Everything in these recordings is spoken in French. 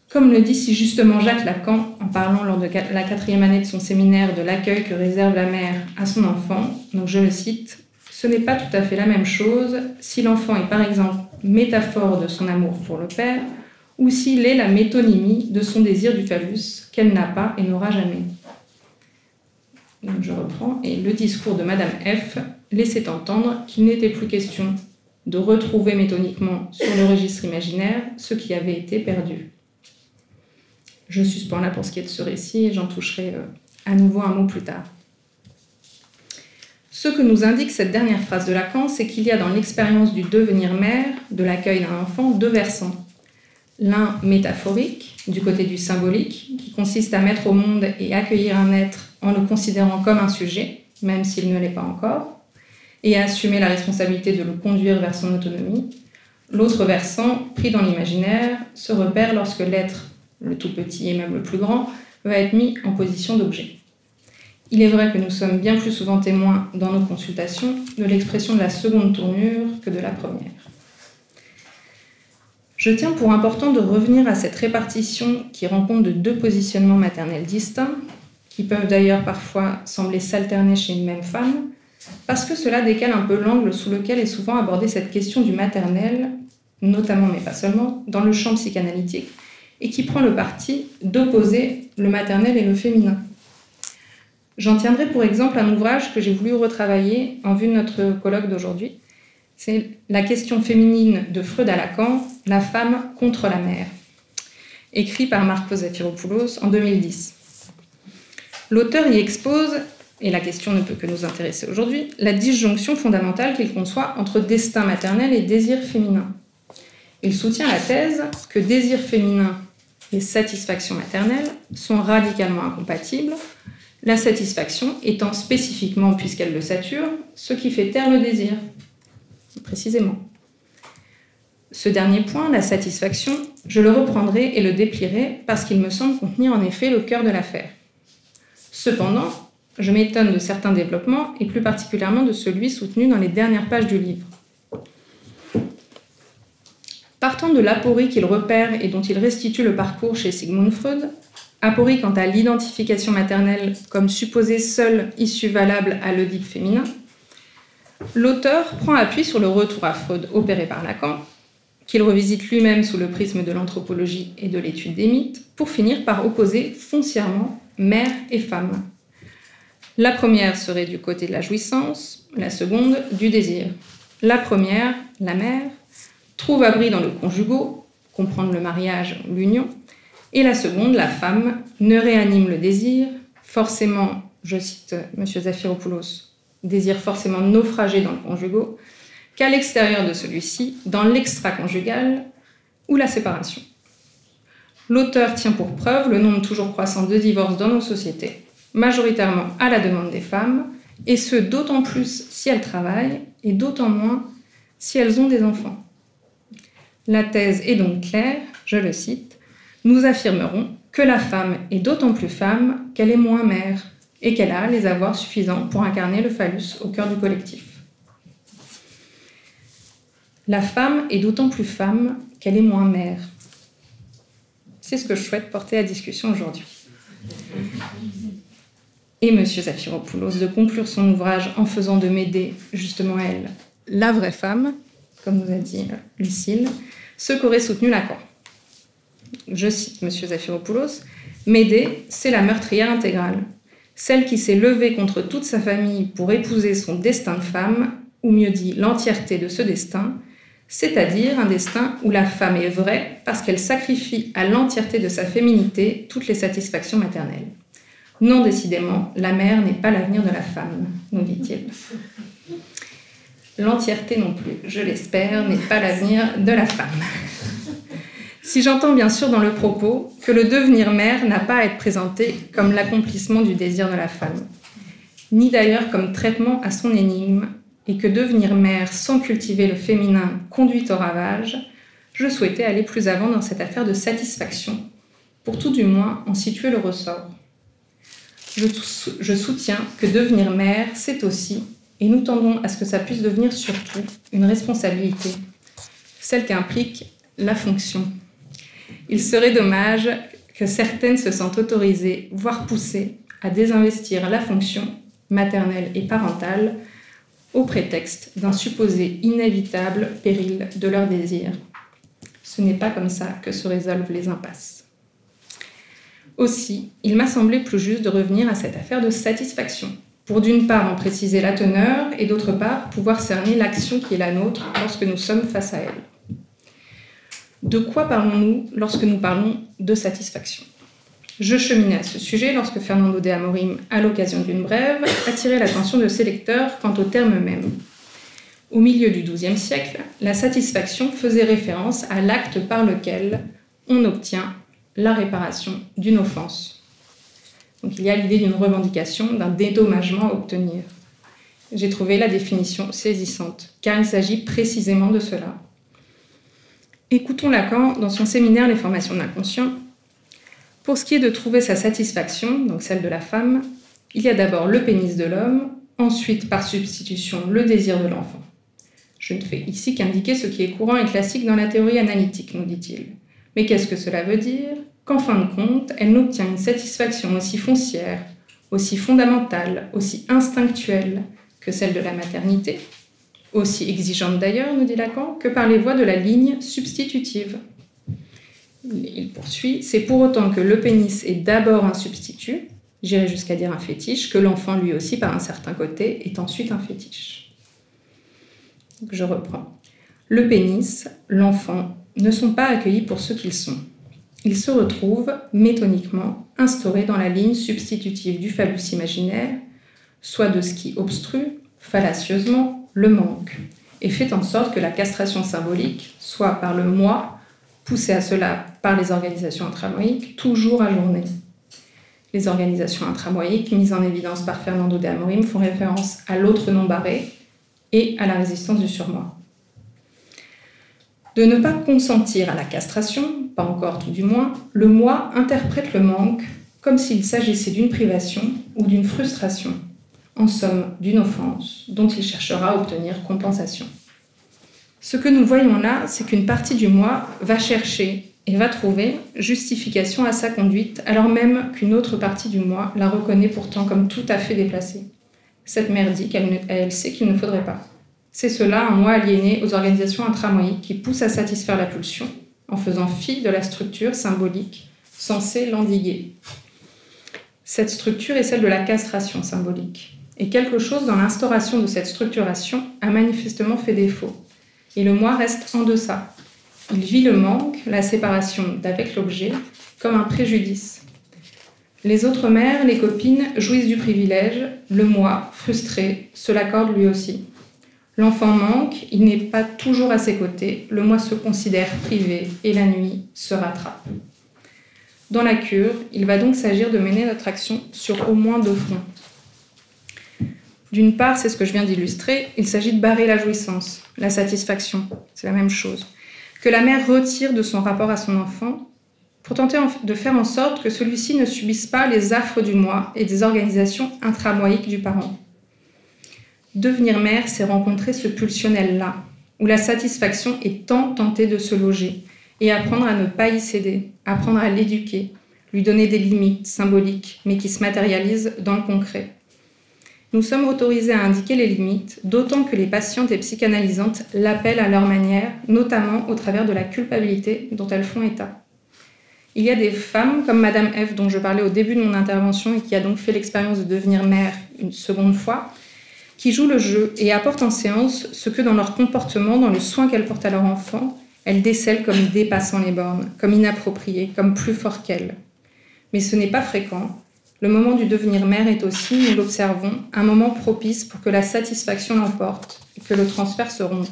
Comme le dit si justement Jacques Lacan en parlant lors de la 4e année de son séminaire de l'accueil que réserve la mère à son enfant, donc je le cite, « Ce n'est pas tout à fait la même chose si l'enfant est par exemple métaphore de son amour pour le père ou s'il est la métonymie de son désir du phallus qu'elle n'a pas et n'aura jamais. » Donc je reprends, et le discours de Madame F laissait entendre qu'il n'était plus question de retrouver métoniquement sur le registre imaginaire ce qui avait été perdu. Je suspends là pour ce qui est de ce récit et j'en toucherai à nouveau un mot plus tard. Ce que nous indique cette dernière phrase de Lacan, c'est qu'il y a dans l'expérience du devenir mère, de l'accueil d'un enfant, deux versants. L'un métaphorique, du côté du symbolique, qui consiste à mettre au monde et accueillir un être en le considérant comme un sujet, même s'il ne l'est pas encore, et à assumer la responsabilité de le conduire vers son autonomie. L'autre versant, pris dans l'imaginaire, se repère lorsque l'être, le tout petit et même le plus grand, va être mis en position d'objet. Il est vrai que nous sommes bien plus souvent témoins dans nos consultations de l'expression de la seconde tournure que de la première. Je tiens pour important de revenir à cette répartition qui rend compte de deux positionnements maternels distincts, qui peuvent d'ailleurs parfois sembler s'alterner chez une même femme, parce que cela décale un peu l'angle sous lequel est souvent abordée cette question du maternel, notamment mais pas seulement, dans le champ psychanalytique, et qui prend le parti d'opposer le maternel et le féminin. J'en tiendrai pour exemple un ouvrage que j'ai voulu retravailler en vue de notre colloque d'aujourd'hui. C'est La question féminine de Freud à Lacan, la femme contre la mère, écrit par Marco Zafiropoulos en 2010. L'auteur y expose, et la question ne peut que nous intéresser aujourd'hui, la disjonction fondamentale qu'il conçoit entre destin maternel et désir féminin. Il soutient la thèse que désir féminin et satisfaction maternelle sont radicalement incompatibles, la satisfaction étant spécifiquement, puisqu'elle le sature, ce qui fait taire le désir, précisément. Ce dernier point, la satisfaction, je le reprendrai et le déplierai parce qu'il me semble contenir en effet le cœur de l'affaire. Cependant, je m'étonne de certains développements et plus particulièrement de celui soutenu dans les dernières pages du livre. Partant de l'aporie qu'il repère et dont il restitue le parcours chez Sigmund Freud, aporie quant à l'identification maternelle comme supposée seule issue valable à l'Oedipe féminin, l'auteur prend appui sur le retour à Freud opéré par Lacan, qu'il revisite lui-même sous le prisme de l'anthropologie et de l'étude des mythes, pour finir par opposer foncièrement mère et femme. La première serait du côté de la jouissance, la seconde du désir. La première, la mère, trouve abri dans le conjugal, comprendre le mariage ou l'union, et la seconde, la femme, ne réanime le désir, forcément, je cite M. Zafiropoulos, désir forcément naufragé dans le conjugal, qu'à l'extérieur de celui-ci, dans l'extra-conjugal ou la séparation. L'auteur tient pour preuve le nombre toujours croissant de divorces dans nos sociétés, majoritairement à la demande des femmes, et ce d'autant plus si elles travaillent, et d'autant moins si elles ont des enfants. La thèse est donc claire, je le cite, « Nous affirmerons que la femme est d'autant plus femme qu'elle est moins mère et qu'elle a les avoirs suffisants pour incarner le phallus au cœur du collectif. » La femme est d'autant plus femme qu'elle est moins mère. C'est ce que je souhaite porter à discussion aujourd'hui. Et M. Zafiropoulos de conclure son ouvrage en faisant de Médée, justement elle, la vraie femme, comme nous a dit Lucille, ce qu'aurait soutenu Lacan. Je cite M. Zafiropoulos, « Médée, c'est la meurtrière intégrale, celle qui s'est levée contre toute sa famille pour épouser son destin de femme, ou mieux dit l'entièreté de ce destin, c'est-à-dire un destin où la femme est vraie parce qu'elle sacrifie à l'entièreté de sa féminité toutes les satisfactions maternelles. Non, décidément, la mère n'est pas l'avenir de la femme, nous dit-il. L'entièreté non plus, je l'espère, n'est pas l'avenir de la femme. Si j'entends bien sûr dans le propos que le devenir mère n'a pas à être présenté comme l'accomplissement du désir de la femme, ni d'ailleurs comme traitement à son énigme, et que devenir mère sans cultiver le féminin conduit au ravage, je souhaitais aller plus avant dans cette affaire de satisfaction, pour tout du moins en situer le ressort. Je soutiens que devenir mère, c'est aussi, et nous tendons à ce que ça puisse devenir surtout, une responsabilité, celle qu'implique la fonction. Il serait dommage que certaines se sentent autorisées, voire poussées, à désinvestir la fonction maternelle et parentale au prétexte d'un supposé inévitable péril de leur désir. Ce n'est pas comme ça que se résolvent les impasses. Aussi, il m'a semblé plus juste de revenir à cette affaire de satisfaction, pour d'une part en préciser la teneur et d'autre part pouvoir cerner l'action qui est la nôtre lorsque nous sommes face à elle. De quoi parlons-nous lorsque nous parlons de satisfaction ? Je cheminais à ce sujet lorsque Fernando de Amorim, à l'occasion d'une brève, attirait l'attention de ses lecteurs quant au terme même. Au milieu du XIIe siècle, la satisfaction faisait référence à l'acte par lequel on obtient la réparation d'une offense. Donc il y a l'idée d'une revendication, d'un dédommagement à obtenir. J'ai trouvé la définition saisissante, car il s'agit précisément de cela. Écoutons Lacan dans son séminaire « Les formations de l'inconscient ». Pour ce qui est de trouver sa satisfaction, donc celle de la femme, il y a d'abord le pénis de l'homme, ensuite par substitution le désir de l'enfant. Je ne fais ici qu'indiquer ce qui est courant et classique dans la théorie analytique, nous dit-il. Mais qu'est-ce que cela veut dire ? Qu'en fin de compte, elle n'obtient une satisfaction aussi foncière, aussi fondamentale, aussi instinctuelle que celle de la maternité, aussi exigeante d'ailleurs, nous dit Lacan, que par les voies de la ligne substitutive. Il poursuit, c'est pour autant que le pénis est d'abord un substitut, j'irai jusqu'à dire un fétiche, que l'enfant lui aussi, par un certain côté, est ensuite un fétiche. Donc je reprends. Le pénis, l'enfant, ne sont pas accueillis pour ce qu'ils sont. Ils se retrouvent, métoniquement, instaurés dans la ligne substitutive du phallus imaginaire, soit de ce qui obstrue, fallacieusement, le manque, et fait en sorte que la castration symbolique, soit par le moi, poussé à cela par les organisations intramoïques, toujours ajournées. Les organisations intramoïques, mises en évidence par Fernando de Amorim, font référence à l'autre non barré et à la résistance du surmoi. De ne pas consentir à la castration, pas encore tout du moins, le moi interprète le manque comme s'il s'agissait d'une privation ou d'une frustration, en somme d'une offense dont il cherchera à obtenir compensation. Ce que nous voyons là, c'est qu'une partie du moi va chercher et va trouver justification à sa conduite, alors même qu'une autre partie du moi la reconnaît pourtant comme tout à fait déplacée. Cette mère dit qu'elle sait qu'il ne faudrait pas. C'est cela, un moi aliéné aux organisations intramoïques qui pousse à satisfaire la pulsion, en faisant fi de la structure symbolique censée l'endiguer. Cette structure est celle de la castration symbolique. Et quelque chose dans l'instauration de cette structuration a manifestement fait défaut. Et le moi reste en deçà. Il vit le manque, la séparation d'avec l'objet, comme un préjudice. Les autres mères, les copines, jouissent du privilège, le moi, frustré, se l'accorde lui aussi. L'enfant manque, il n'est pas toujours à ses côtés, le moi se considère privé et la nuit se rattrape. Dans la cure, il va donc s'agir de mener notre action sur au moins deux fronts. D'une part, c'est ce que je viens d'illustrer, il s'agit de barrer la jouissance, la satisfaction, c'est la même chose, que la mère retire de son rapport à son enfant pour tenter de faire en sorte que celui-ci ne subisse pas les affres du moi et des organisations intramoïques du parent. Devenir mère, c'est rencontrer ce pulsionnel-là, où la satisfaction est tant tentée de se loger, et apprendre à ne pas y céder, apprendre à l'éduquer, lui donner des limites symboliques, mais qui se matérialisent dans le concret. Nous sommes autorisés à indiquer les limites, d'autant que les patientes et psychanalysantes l'appellent à leur manière, notamment au travers de la culpabilité dont elles font état. Il y a des femmes comme Madame F, dont je parlais au début de mon intervention et qui a donc fait l'expérience de devenir mère une seconde fois, qui jouent le jeu et apportent en séance ce que dans leur comportement, dans le soin qu'elles portent à leur enfant, elles décèlent comme dépassant les bornes, comme inapproprié, comme plus fort qu'elles. Mais ce n'est pas fréquent. Le moment du devenir mère est aussi, nous l'observons, un moment propice pour que la satisfaction l'emporte et que le transfert se rompe.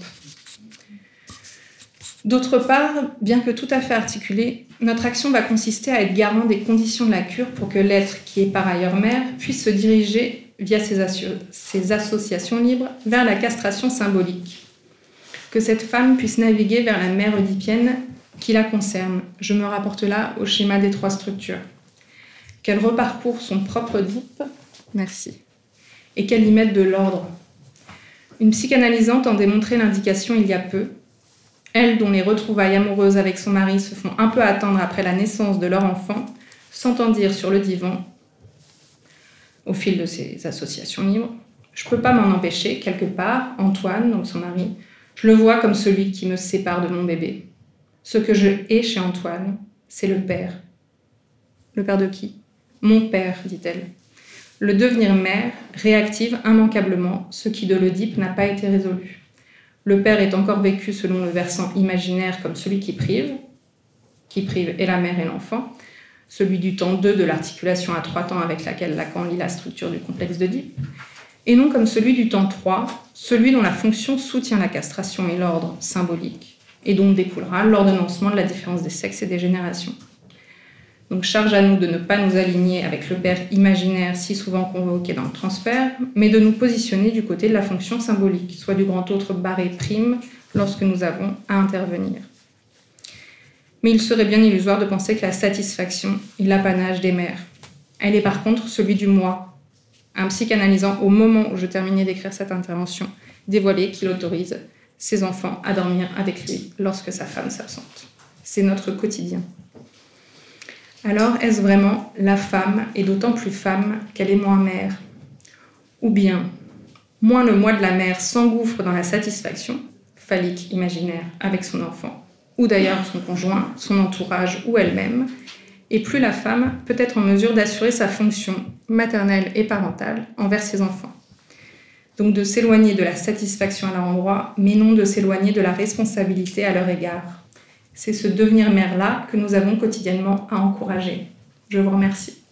D'autre part, bien que tout à fait articulée, notre action va consister à être garant des conditions de la cure pour que l'être, qui est par ailleurs mère, puisse se diriger, via ses associations libres, vers la castration symbolique. Que cette femme puisse naviguer vers la mère oedipienne qui la concerne. Je me rapporte là au schéma des trois structures. Qu'elle reparcourt son propre Oedipe, merci, et qu'elle y mette de l'ordre. Une psychanalysante en démontrait l'indication il y a peu. Elle dont les retrouvailles amoureuses avec son mari se font un peu attendre après la naissance de leur enfant, s'entend dire sur le divan, au fil de ses associations libres, « Je peux pas m'en empêcher, quelque part, Antoine, donc son mari, je le vois comme celui qui me sépare de mon bébé. Ce que je hais chez Antoine, c'est le père. » Le père de qui ? Mon père, dit-elle. Le devenir mère réactive immanquablement ce qui de l'Oedipe n'a pas été résolu. Le père est encore vécu selon le versant imaginaire comme celui qui prive et la mère et l'enfant, celui du temps 2 de l'articulation à 3 temps avec laquelle Lacan lit la structure du complexe d'Oedipe, et non comme celui du temps 3, celui dont la fonction soutient la castration et l'ordre symbolique, et dont découlera l'ordonnancement de la différence des sexes et des générations. Donc charge à nous de ne pas nous aligner avec le père imaginaire si souvent convoqué dans le transfert, mais de nous positionner du côté de la fonction symbolique, soit du grand autre barré prime lorsque nous avons à intervenir. Mais il serait bien illusoire de penser que la satisfaction est l'apanage des mères. Elle est par contre celui du moi. Un psychanalysant, au moment où je terminais d'écrire cette intervention, dévoilait qu'il autorise ses enfants à dormir avec lui lorsque sa femme s'absente. C'est notre quotidien. Alors, est-ce vraiment la femme, et d'autant plus femme, qu'elle est moins mère ? Ou bien, moins le moi de la mère s'engouffre dans la satisfaction, phallique, imaginaire, avec son enfant, ou d'ailleurs son conjoint, son entourage ou elle-même, et plus la femme peut être en mesure d'assurer sa fonction maternelle et parentale envers ses enfants. Donc de s'éloigner de la satisfaction à leur endroit, mais non de s'éloigner de la responsabilité à leur égard. C'est ce devenir mère-là que nous avons quotidiennement à encourager. Je vous remercie.